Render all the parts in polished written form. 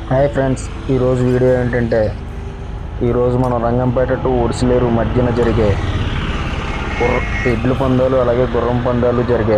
Hi friends, ఈరోజు video ఏంటంటే ఈరోజు మనం రంగంపేట టు ఒడిసిలేరు మధ్యన జరిగే ఎడ్ల పందాలు అలాగే గుర్రం పందాలు జరిగే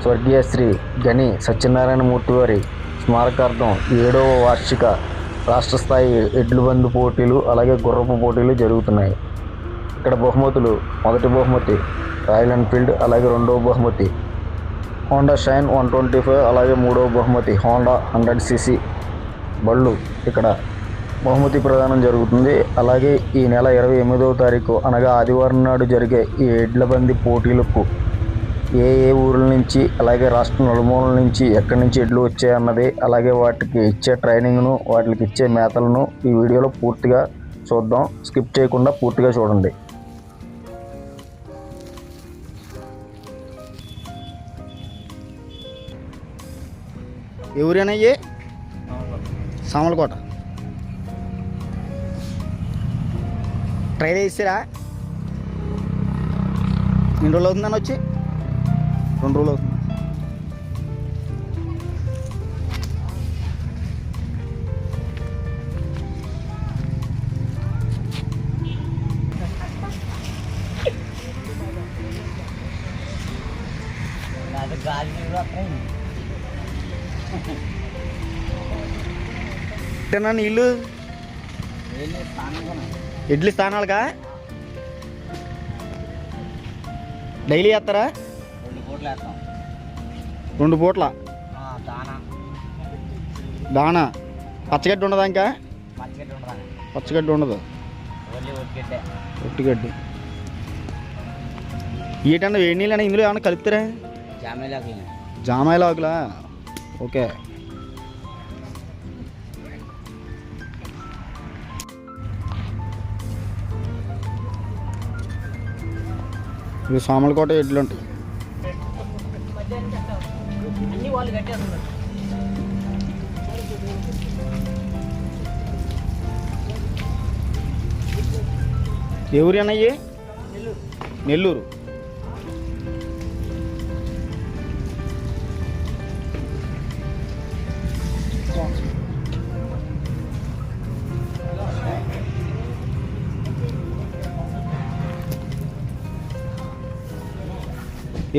స్వర్గీయ శ్రీ గని సత్యనారాయణ మూర్తి వారి స్మారకార్థం 7వ వార్షిక రాష్ట్ర స్థాయి ఎడ్ల బండి పోటీలు అలాగే గుర్రపు పోటీలు జరుగుతున్నాయి. ఇక్కడ బహుమతులు: మొదటి బహుమతి రాయల్ ఎన్ఫీల్డ్, అలాగే రెండవ బహుమతి హోండా షైన్ 125, అలాగే మూడవ బహుమతి హోండా 100cc బళ్ళు ఇక్కడ బహుమతి ప్రదానం జరుగుతుంది. అలాగే ఈ నెల 28వ తారీఖు అనగా ఆదివారం నాడు జరిగే ఈ ఎడ్ల బండి పోటీలకు ఏ ఊర్ల నుంచి అలాగే రాష్ట్ర నలుమూలల నుంచి ఎక్కడి నుంచి ఎడ్లు వచ్చాయన్నది, అలాగే వాటికి ఇచ్చే ట్రైనింగ్ను, వాటికి ఇచ్చే మేతలను ఈ వీడియోలో పూర్తిగా చూద్దాం. స్కిప్ చేయకుండా పూర్తిగా చూడండి. ఎవరైనాయే సామలకోట ట్రైల్ వేసారా? ఎన్ని రోజులు అవుతుందని వచ్చి? 2 రోజులు అవుతుంది. నీళ్ళు ఇడ్లీ స్థానాలుగా డైలీ వేస్తారా? 2 పూట్ల దానా. పచ్చగడ్డి ఉండదా? ఇంకా పచ్చగడ్డి ఉండదు, ఒట్టిగడ్డి. ఏటన్నా వేడి నీళ్ళన్నా ఇందులో ఏమన్నా కలుపుతారా? జామాయిల ఆకులా? ఓకే. ఇవి సామలకోట ఎడ్లు ఉంటాయి. ఎవరు అన్నయ్యి? నెల్లూరు.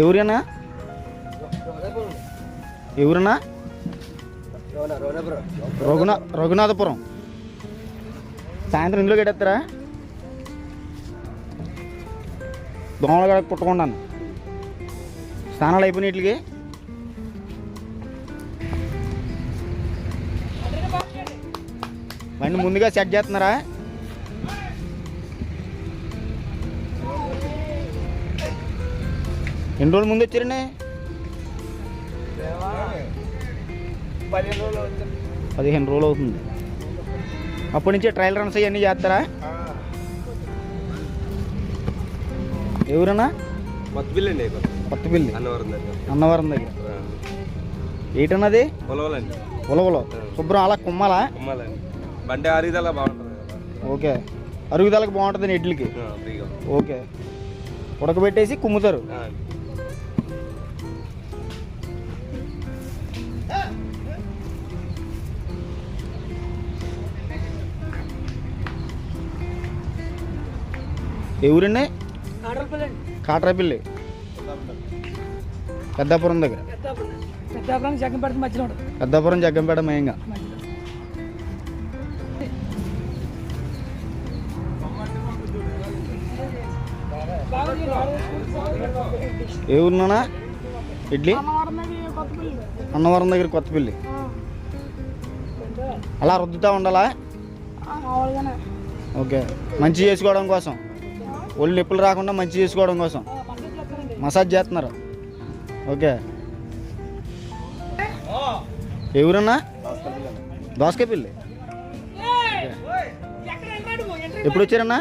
ఎవరన్నా? ఎవరన్నా? రఘునాథపురం. సాయంత్రం ఇందులో గడేస్తారా? దోమలు గడ కుట్టకుండా స్నానాలు అయిపోయిన వీటికి. బండి ముందుగా సెట్ చేస్తున్నారా? ఎన్ని రోజుల ముందు వచ్చారండి? 15 రోజులు అవుతుంది. అప్పటి నుంచే ట్రయల్ రన్స్ అవన్నీ చేస్తారా? ఎవరన్నా? కొత్తపల్లి అన్నవరం దగ్గర. ఏటన్నది? ఉలవలో. శుభ్రం అలా కుమ్మాలా? బండి అరుగుదల బాగుంటుంది. ఓకే, అరుగుదలకు బాగుంటుంది ఎడ్లకి. ఓకే, ఉడకబెట్టేసి కుమ్ముతారు. ఎవరండి? కాట్రాపల్లి, పెద్దాపురం దగ్గర. పెద్దాపురం జగ్గంపేట మయంగా. ఏ ఊరున్నా ఇడ్లీ? అన్నవరం దగ్గర కొత్తపల్లి. అలా రుద్దుతూ ఉండాలా? ఓకే, మంచి చేసుకోవడం కోసం, ఒళ్ళు నొప్పులు రాకుండా మంచి చేసుకోవడం కోసం మసాజ్ చేస్తున్నారు. ఓకే. ఎవరన్నా? దోసకాయపల్లి. ఎప్పుడు వచ్చారన్నా?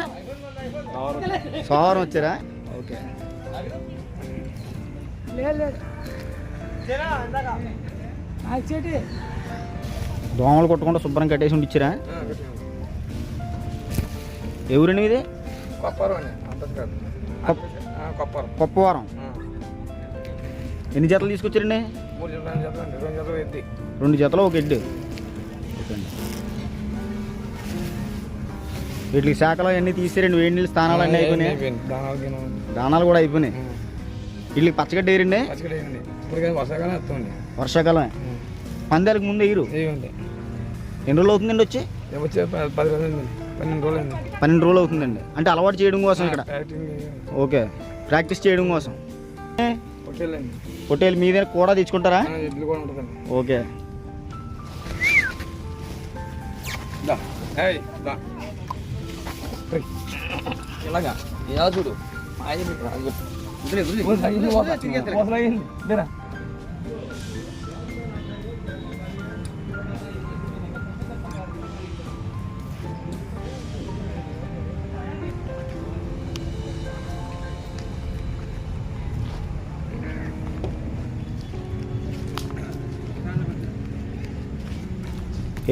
సోమవారం వచ్చారా? ఓకే. దోమలు కొట్టకుండా శుభ్రం కట్టేసి ఉండి ఇచ్చారా? ఎవరండి ఇది? కొప్పవరం. ఎన్ని జతలు తీసుకొచ్చారండి? 2 జతలు ఒక ఎడ్డు. ఓకే అండి. వీటికి శాఖలు అన్నీ తీసారండి, వేడి నీళ్ళు స్థానాలు అన్నీ అయిపోయినాయి, దానాలు కూడా అయిపోయినాయి. వీటికి పచ్చగడ్డ వేయండి, వర్షాకాలం. పందాలకు ముందు వేయరు. ఎన్ని రోజులు అవుతుందండి వచ్చి? 12 రోజులు అవుతుందండి. అంటే అలవాటు చేయడం కోసం ఇక్కడ. ఓకే, ప్రాక్టీస్ చేయడం కోసం. పొట్టేలు మీద కూడా తెచ్చుకుంటారా? ఓకే. ఇలాగా ఇలా చూడు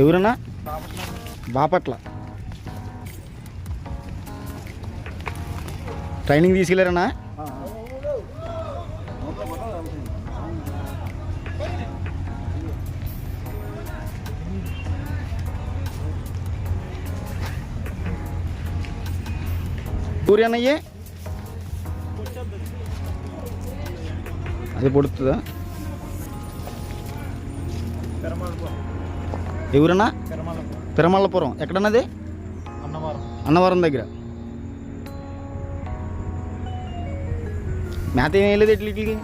ఎవరన్నా? బాపట్ల. ట్రైనింగ్ తీసుకెళ్ళారన్నా? ఊరి అన్నయ్యే అది పొడుతుందా? ఎవరన్నా? తిరుమలపురం. ఎక్కడన్నది? అన్నవరం దగ్గర. మేత ఏం వేయలేదు ఇట్లకి?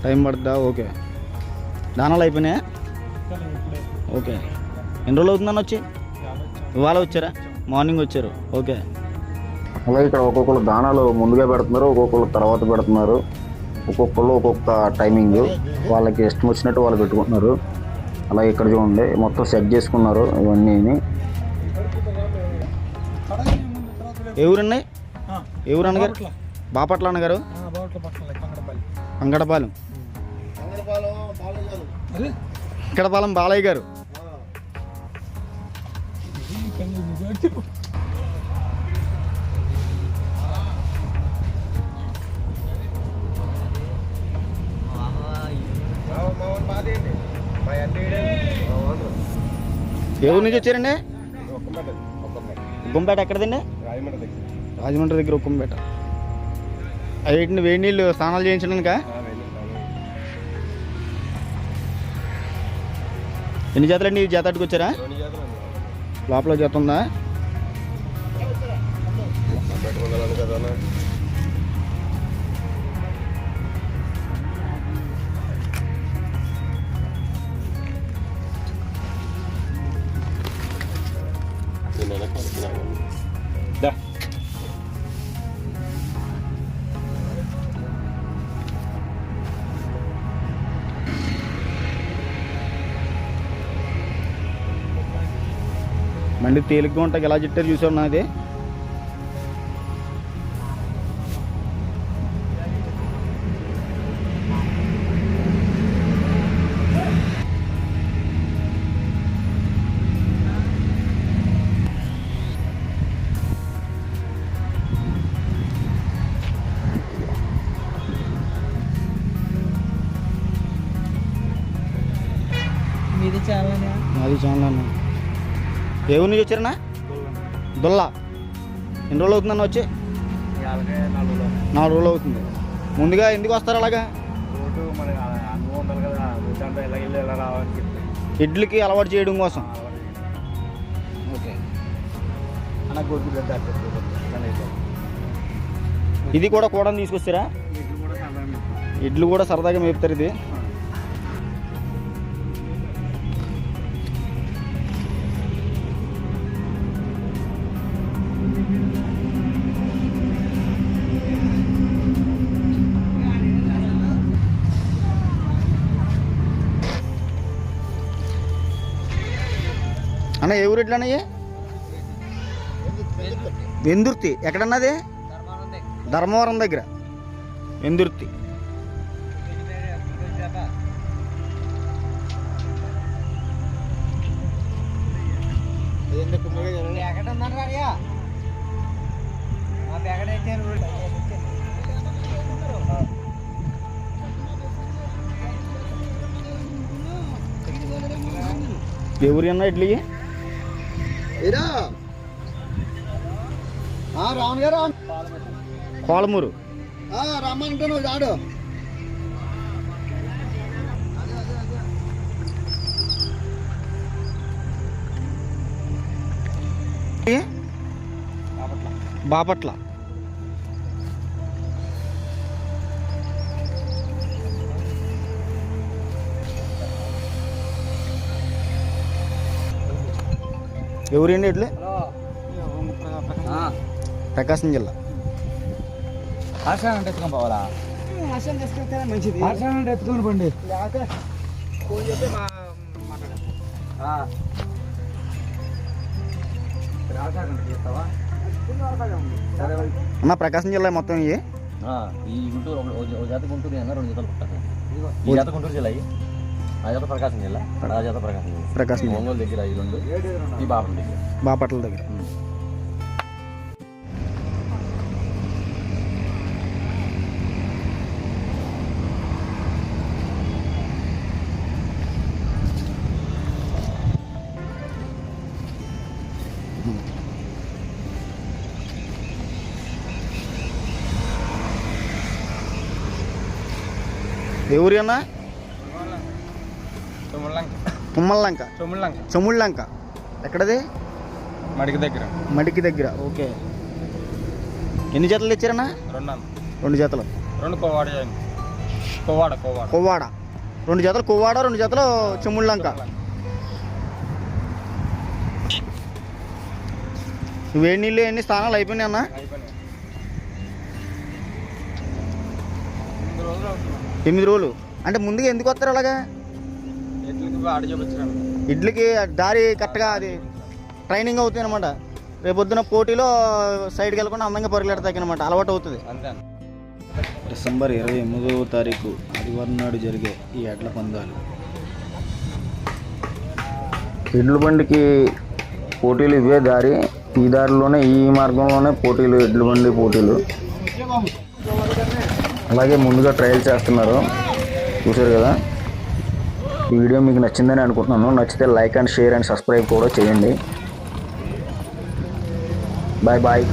టైం పడుతుందా? ఓకే. దానాలు అయిపోయినాయా? ఓకే. ఎన్ని రోజులు అవుతుందని వచ్చి? ఇవాళ వచ్చారా? మార్నింగ్ వచ్చారు. ఓకే. అలాగే ఇక్కడ ఒక్కొక్కరు దానాలు ముందుగా పెడుతున్నారు, ఒక్కొక్కరు తర్వాత పెడుతున్నారు. ఒక్కొక్కరు ఒక్కొక్క టైమింగ్, వాళ్ళకి ఇష్టం వచ్చినట్టు వాళ్ళు పెట్టుకుంటున్నారు. అలాగే ఇక్కడ చూడండి, మొత్తం సెట్ చేసుకున్నారు ఇవన్నీ. ఏ ఊరున్నాయి? ఏ ఊరు అన్నగారు? బాపట్ల అన్నగారు. అంగడపాలెం. అంగడపాలెం బాలయ్య గారు. ఏ ఊరి నుంచి వచ్చారండి? ఉక్కంపేట. ఎక్కడదండి? రాజమండ్రి దగ్గర ఉక్కంపేట. వీటిని వేడి నీళ్ళు స్నానాలు చేయించడానికా? ఎన్ని జాతరండి? ఈ జాతరకి వచ్చారా? లోపల జాత ఉందా? మండి తేలిగ్గా ఉంటాయి. ఎలా చుట్టారు చూసావు నాది? అది చాలా అన్న. ఏ ఊరి నుంచి వచ్చారన్నా? దుల్లా. ఎన్ని రోజులు అవుతుందన్న వచ్చి? 4 రోజులు అవుతుంది. ముందుగా ఎందుకు వస్తారు అలాగా? ఇడ్లీకి అలవాటు చేయడం కోసం. ఓకే. ఇది కూడా తీసుకొస్తారా? ఇడ్లు కూడా సరదాగా మేపుతారు ఇది. అన్న ఏ ఊరు ఎట్లన్నయ్యే? వెందుర్తి. ఎక్కడన్నది? ధర్మవరం దగ్గర వెందుర్తి. ఎవరు అన్నా ఇడ్లీ రావణ్ గారు కోలమూరు. రమ్మంటే నువ్వు రాడు. బాపట్ల. ఎవరండి ఇడ్లీ? ప్రకాశం జిల్లా. ఆశాన్ అంటే ఎత్తుకొని పోవాలా? మంచిది. ఆశాన్ అంటే ఎత్తుకొని పండి. అన్న ప్రకాశం జిల్లా మొత్తం ఇవి ఈ గుంటూరు ఒక జాతి గుంటూరు అన్న 2 జతలు పుట్టారు. ఈ జాత గుంటూరు జిల్లా, ఆ జాత ప్రకాశం జిల్లా, ఆ జాత ప్రకాశం జిల్లా. ప్రకాశం జిల్లా. ఒంగోలు దగ్గర ఈ 2, ఈ బాపట్ల దగ్గర. బాపట్ల దగ్గర. ఎవరి అన్నా? తుమ్మల్లంక. చముళ్ళంక. ఎక్కడది? మడికి దగ్గర. ఓకే. ఎన్ని జతలు తెచ్చారన్నా? 2 జతలు. 2 కోవాడ. 2 జతలు కొవ్వాడ, 2 జతలు చెముళ్ళంక. వేడి నీళ్ళు ఎన్ని స్థానాలు అయిపోయినాయి అన్న? 8 రోజులు. అంటే ముందుగా ఎందుకు వస్తారు అలాగా? ఇడ్లీకి దారి కరెక్ట్గా అది ట్రైనింగ్ అవుతుంది అనమాట. రేపొద్దున పోటీలో సైడ్కి వెళ్ళకుండా అందంగా పరిగెడతాయి అనమాట. అలవాటు అవుతుంది. డిసెంబర్ 28వ తారీఖు ఆదివారం నాడు జరిగే ఈ ఎడ్ల పందాలు. ఎడ్ల బండికి పోటీలు ఇవే దారి. ఈ దారిలోనే, ఈ మార్గంలోనే పోటీలు, ఎడ్ల బండి పోటీలు. అలాగే ముందుగా ట్రయల్ చేస్తున్నారు, చూసారు కదా. ఈ వీడియో మీకు నచ్చిందని అనుకుంటున్నాను. నచ్చితే like and share and subscribe కూడా చేయండి. Bye bye.